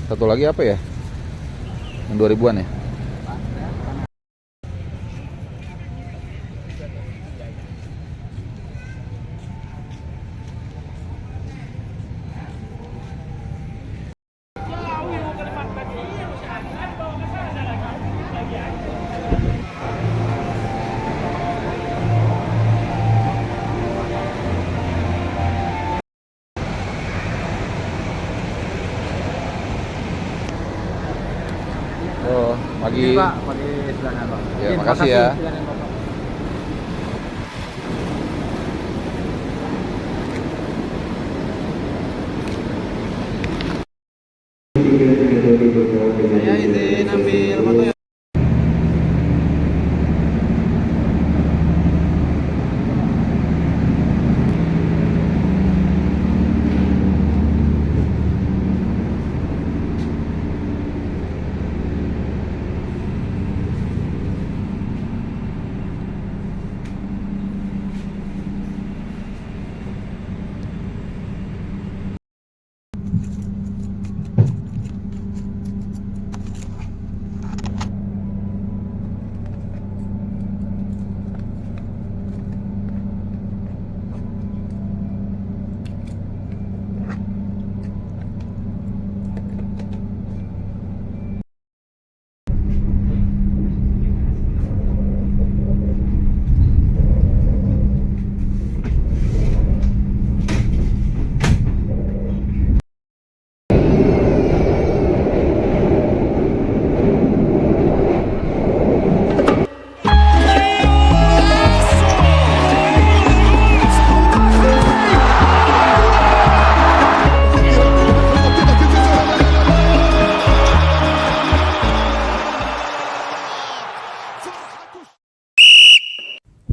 Satu lagi apa ya? Yang 2000-an ya? Oh, Ini pagi. Pak, pakai silakan Pak. Ya, Izin, makasih ya. silakan, Bapak. Saya izin ambil foto ya.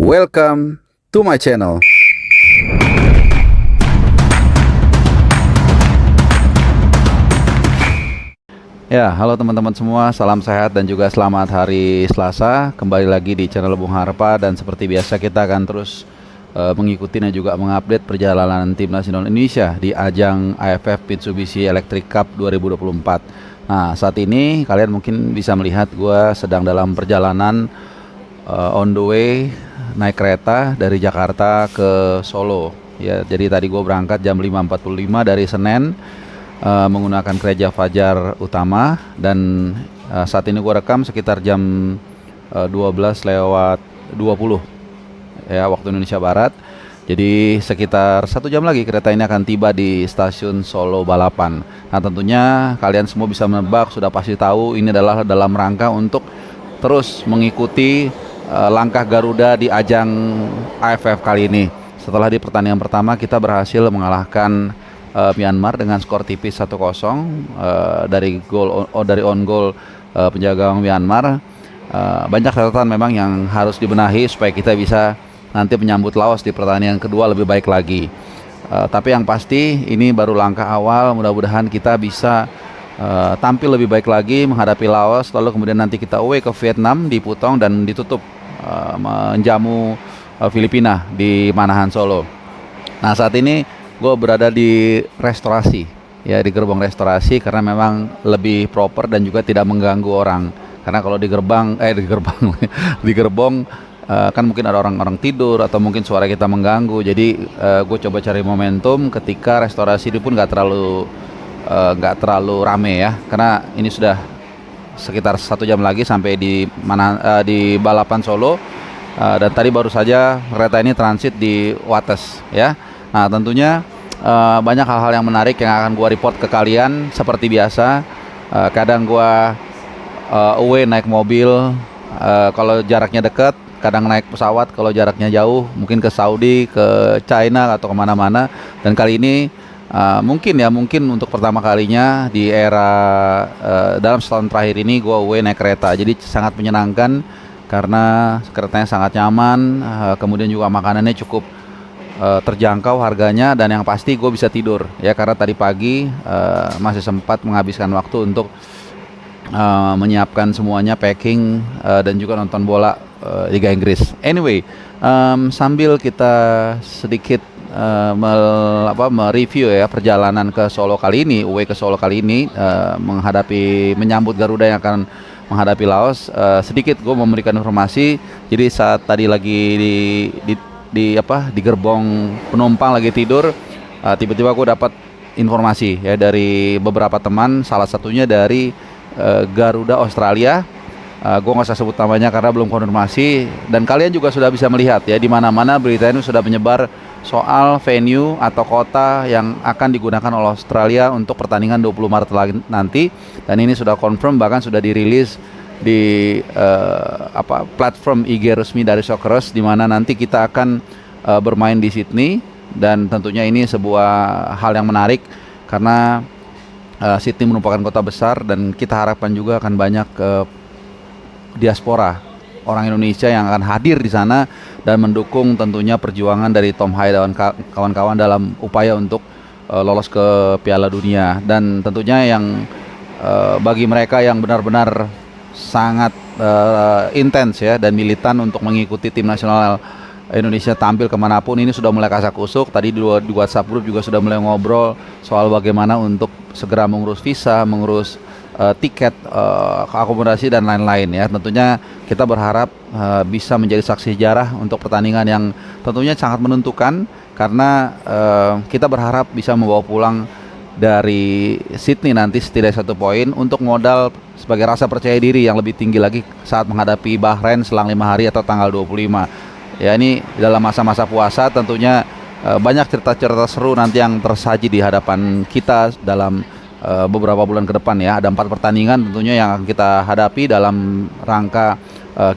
Welcome to my channel. Ya, halo teman-teman semua, salam sehat dan juga selamat hari Selasa. Kembali lagi di channel Bung Harpa dan seperti biasa kita akan terus mengikuti dan juga mengupdate perjalanan timnas Indonesia di ajang AFF Mitsubishi Electric Cup 2024. Nah, saat ini kalian mungkin bisa melihat gue sedang dalam perjalanan on the way naik kereta dari Jakarta ke Solo. Ya, jadi tadi gue berangkat jam 5.45 dari Senen menggunakan gereja Fajar Utama dan saat ini gue rekam sekitar jam 12:20 ya waktu Indonesia Barat. Jadi sekitar 1 jam lagi kereta ini akan tiba di stasiun Solo Balapan. Nah, tentunya kalian semua bisa menebak, sudah pasti tahu ini adalah dalam rangka untuk terus mengikuti langkah Garuda di ajang AFF kali ini. Setelah di pertandingan pertama kita berhasil mengalahkan Myanmar dengan skor tipis 1-0 dari on goal penjaga gawang Myanmar. Banyak catatan memang yang harus dibenahi supaya kita bisa nanti menyambut Laos di pertandingan kedua lebih baik lagi. Tapi yang pasti ini baru langkah awal, mudah-mudahan kita bisa tampil lebih baik lagi menghadapi Laos, lalu kemudian nanti kita away ke Vietnam di Putong dan ditutup menjamu Filipina di Manahan Solo. Nah, saat ini gue berada di restorasi ya, di gerbong restorasi karena memang lebih proper dan juga tidak mengganggu orang. Karena kalau di di gerbong kan mungkin ada orang-orang tidur atau mungkin suara kita mengganggu. Jadi gue coba cari momentum ketika restorasi ini pun nggak terlalu rame ya, karena ini sudah sekitar 1 jam lagi sampai di Balapan Solo dan tadi baru saja kereta ini transit di Wates ya. Nah, tentunya banyak hal-hal yang menarik yang akan gua report ke kalian seperti biasa. Kadang gua away naik mobil kalau jaraknya dekat, kadang naik pesawat kalau jaraknya jauh, mungkin ke Saudi, ke China atau kemana-mana. Dan kali ini mungkin untuk pertama kalinya di era dalam setahun terakhir ini gue away naik kereta. Jadi sangat menyenangkan karena keretanya sangat nyaman, kemudian juga makanannya cukup terjangkau harganya, dan yang pasti gue bisa tidur ya, karena tadi pagi masih sempat menghabiskan waktu untuk menyiapkan semuanya, packing dan juga nonton bola Liga Inggris. Anyway, sambil kita sedikit mereview ya perjalanan ke Solo kali ini, away ke Solo kali ini, menyambut Garuda yang akan menghadapi Laos. Sedikit gue memberikan informasi. Jadi saat tadi lagi di gerbong penumpang lagi tidur, tiba-tiba gue dapat informasi ya dari beberapa teman, salah satunya dari Garuda Australia. Gue nggak usah sebut namanya karena belum konfirmasi, dan kalian juga sudah bisa melihat ya di mana-mana berita ini sudah menyebar soal venue atau kota yang akan digunakan oleh Australia untuk pertandingan 20 Maret nanti, dan ini sudah confirm, bahkan sudah dirilis di platform IG resmi dari Socceroos, di mana nanti kita akan bermain di Sydney. Dan tentunya ini sebuah hal yang menarik karena Sydney merupakan kota besar, dan kita harapkan juga akan banyak diaspora orang Indonesia yang akan hadir di sana dan mendukung tentunya perjuangan dari Tom Hai dan kawan-kawan dalam upaya untuk lolos ke Piala Dunia. Dan tentunya yang bagi mereka yang benar-benar sangat intens ya dan militan untuk mengikuti tim nasional Indonesia tampil kemanapun, ini sudah mulai kasak kusuk. Tadi di WhatsApp group juga sudah mulai ngobrol soal bagaimana untuk segera mengurus visa, mengurus tiket, akomodasi dan lain-lain ya. Tentunya kita berharap bisa menjadi saksi sejarah untuk pertandingan yang tentunya sangat menentukan, karena kita berharap bisa membawa pulang dari Sydney nanti setidaknya 1 poin untuk modal sebagai rasa percaya diri yang lebih tinggi lagi saat menghadapi Bahrain selang 5 hari atau tanggal 25. Ya, ini dalam masa-masa puasa tentunya banyak cerita-cerita seru nanti yang tersaji di hadapan kita dalam beberapa bulan ke depan ya. Ada 4 pertandingan tentunya yang akan kita hadapi dalam rangka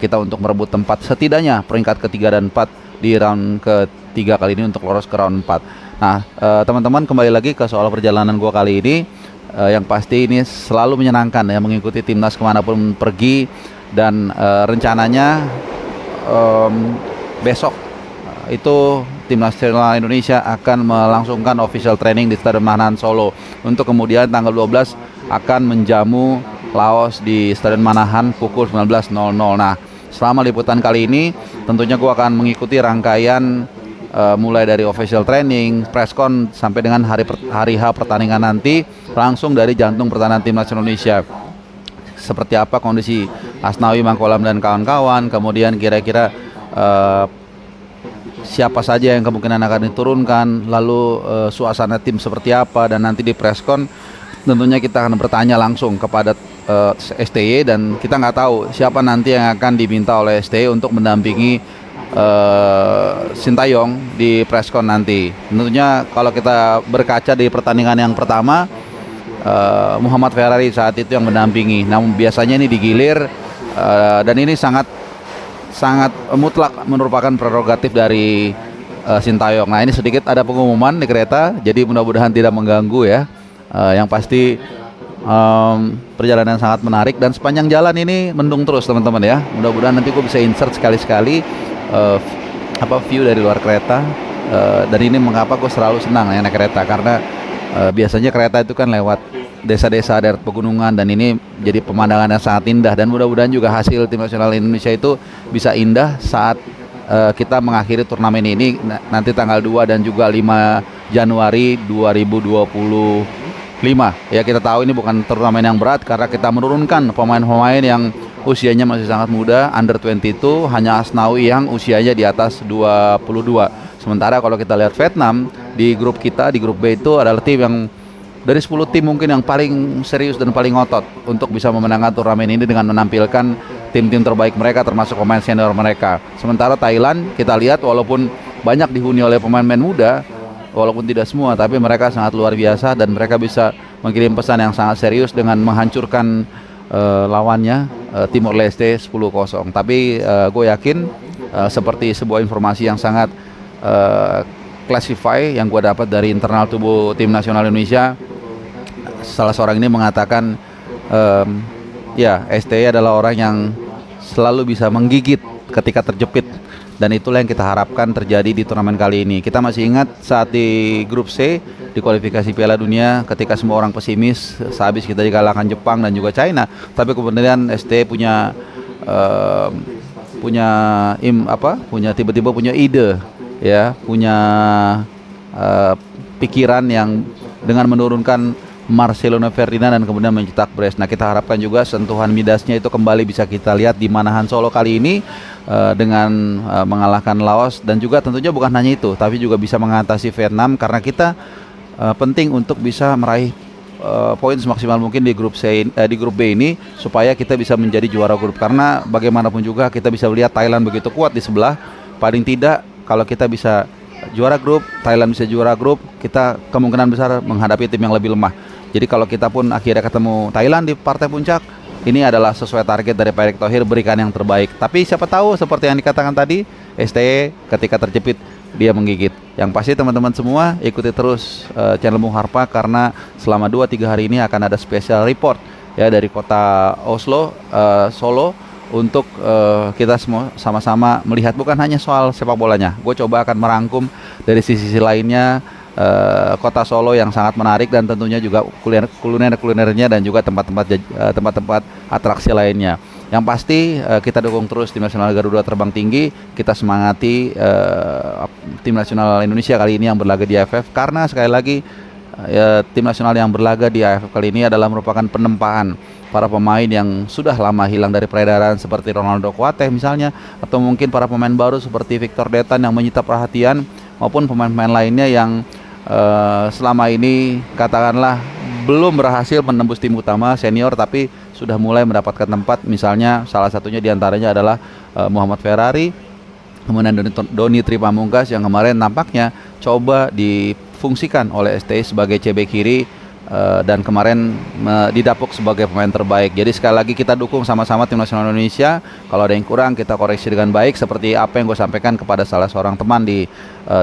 kita untuk merebut tempat setidaknya peringkat ketiga dan 4 di round ketiga kali ini untuk lolos ke round 4. Nah, teman-teman, kembali lagi ke soal perjalanan gua kali ini. Yang pasti ini selalu menyenangkan ya mengikuti timnas kemanapun pergi, dan rencananya besok itu timnas nasional Indonesia akan melangsungkan official training di Stadion Manahan Solo, untuk kemudian tanggal 12 akan menjamu Laos di Stadion Manahan pukul 19.00. Nah, selama liputan kali ini tentunya gue akan mengikuti rangkaian mulai dari official training, preskon sampai dengan hari H pertandingan nanti, langsung dari jantung pertahanan timnas Indonesia. Seperti apa kondisi Asnawi, Mangkolam dan kawan-kawan, kemudian kira-kira siapa saja yang kemungkinan akan diturunkan, lalu suasana tim seperti apa, dan nanti di preskon tentunya kita akan bertanya langsung kepada STY, dan kita nggak tahu siapa nanti yang akan diminta oleh STY untuk mendampingi Sintayong di preskon nanti. Tentunya kalau kita berkaca di pertandingan yang pertama, Muhammad Ferrari saat itu yang mendampingi, namun biasanya ini digilir, dan ini sangat mutlak merupakan prerogatif dari Sintayong. Nah, ini sedikit ada pengumuman di kereta, jadi mudah-mudahan tidak mengganggu ya. Yang pasti perjalanan sangat menarik, dan sepanjang jalan ini mendung terus teman-teman ya. Mudah-mudahan nanti gue bisa insert sekali-sekali view dari luar kereta. Dan ini mengapa gue selalu senang ya naik kereta, karena biasanya kereta itu kan lewat desa-desa daerah pegunungan, dan ini jadi pemandangan yang sangat indah. Dan mudah-mudahan juga hasil tim nasional Indonesia itu bisa indah saat kita mengakhiri turnamen ini nanti tanggal 2 dan juga 5 Januari 2025 ya. Kita tahu ini bukan turnamen yang berat karena kita menurunkan pemain-pemain yang usianya masih sangat muda, under 22, hanya Asnawi yang usianya di atas 22. Sementara kalau kita lihat Vietnam di grup kita, di grup B itu adalah tim yang dari 10 tim mungkin yang paling serius dan paling ngotot untuk bisa memenangkan turnamen ini dengan menampilkan tim-tim terbaik mereka termasuk pemain senior mereka. Sementara Thailand kita lihat walaupun banyak dihuni oleh pemain-pemain muda, walaupun tidak semua, tapi mereka sangat luar biasa dan mereka bisa mengirim pesan yang sangat serius dengan menghancurkan lawannya Timor Leste 10-0. Tapi gue yakin seperti sebuah informasi yang sangat classify yang gue dapat dari internal tubuh tim nasional Indonesia, salah seorang ini mengatakan ya STY adalah orang yang selalu bisa menggigit ketika terjepit, dan itulah yang kita harapkan terjadi di turnamen kali ini. Kita masih ingat saat di grup C di kualifikasi Piala Dunia ketika semua orang pesimis sehabis kita dikalahkan Jepang dan juga China, tapi kemudian STY punya tiba-tiba punya ide ya, punya pikiran yang dengan menurunkan Marcelo Ferdinand dan kemudian mencetak brace. Nah, kita harapkan juga sentuhan Midasnya itu kembali bisa kita lihat di Manahan Solo kali ini dengan mengalahkan Laos, dan juga tentunya bukan hanya itu, tapi juga bisa mengatasi Vietnam, karena kita penting untuk bisa meraih poin semaksimal mungkin di grup di grup B ini supaya kita bisa menjadi juara grup. Karena bagaimanapun juga kita bisa melihat Thailand begitu kuat di sebelah. Paling tidak kalau kita bisa juara grup, Thailand bisa juara grup, kita kemungkinan besar menghadapi tim yang lebih lemah. Jadi kalau kita pun akhirnya ketemu Thailand di partai puncak, ini adalah sesuai target dari Pak Erick Thohir, berikan yang terbaik. Tapi siapa tahu seperti yang dikatakan tadi, STE ketika terjepit dia menggigit. Yang pasti teman-teman semua ikuti terus channel Bung Harpa, karena selama 2-3 hari ini akan ada special report ya dari kota Oslo, Solo, untuk kita semua sama-sama melihat bukan hanya soal sepak bolanya. Gue coba akan merangkum dari sisi lainnya kota Solo yang sangat menarik, dan tentunya juga kuliner-kulinernya dan juga tempat-tempat atraksi lainnya. Yang pasti kita dukung terus tim nasional Garuda Terbang Tinggi. Kita semangati tim nasional Indonesia kali ini yang berlaga di AFF, karena sekali lagi tim nasional yang berlaga di AFF kali ini adalah merupakan penempaan para pemain yang sudah lama hilang dari peredaran seperti Ronaldo Kuateh misalnya, atau mungkin para pemain baru seperti Victor Detan yang menyita perhatian, maupun pemain-pemain lainnya yang selama ini katakanlah belum berhasil menembus tim utama senior, tapi sudah mulai mendapatkan tempat. Misalnya salah satunya diantaranya adalah Muhammad Ferrari, kemudian Doni Tripamungkas yang kemarin nampaknya coba difungsikan oleh STI sebagai CB kiri, dan kemarin didapuk sebagai pemain terbaik. Jadi sekali lagi kita dukung sama-sama tim nasional Indonesia. Kalau ada yang kurang kita koreksi dengan baik, seperti apa yang gue sampaikan kepada salah seorang teman di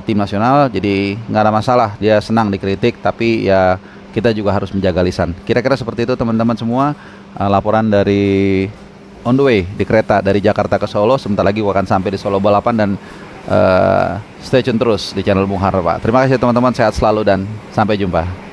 tim nasional. Jadi nggak ada masalah, dia senang dikritik, tapi ya kita juga harus menjaga lisan. Kira-kira seperti itu teman-teman semua. Laporan dari on the way di kereta dari Jakarta ke Solo. Sebentar lagi gue akan sampai di Solo Balapan, dan stay tune terus di channel Bung Harpa. Terima kasih teman-teman, sehat selalu dan sampai jumpa.